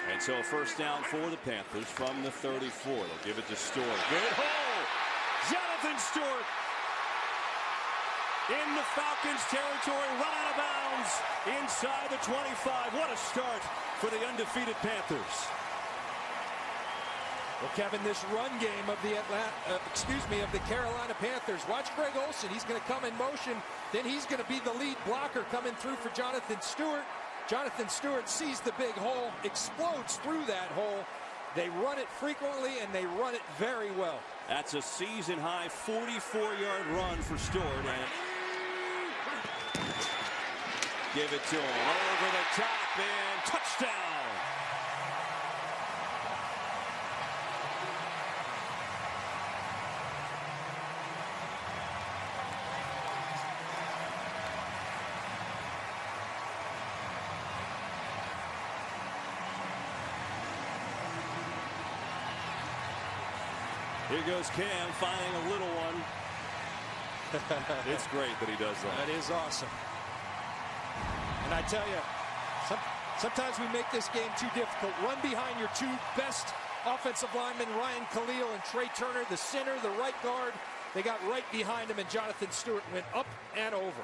And so a first down for the Panthers from the 34. They'll give it to Stewart. Good hole. Jonathan Stewart in the Falcons territory, run out of bounds inside the 25. What a start for the undefeated Panthers. Well, Kevin, this run game of the Carolina Panthers. Watch Greg Olsen. He's going to come in motion. Then he's going to be the lead blocker coming through for Jonathan Stewart. Jonathan Stewart sees the big hole, explodes through that hole. They run it frequently, and they run it very well. That's a season-high 44-yard run for Stewart. And give it to him over the top, and touchdown. Here goes Cam finding a little one. It's great that he does that. That is awesome. And I tell you, sometimes we make this game too difficult. Run behind your two best offensive linemen, Ryan Khalil and Trey Turner, the center, the right guard. They got right behind him, and Jonathan Stewart went up and over.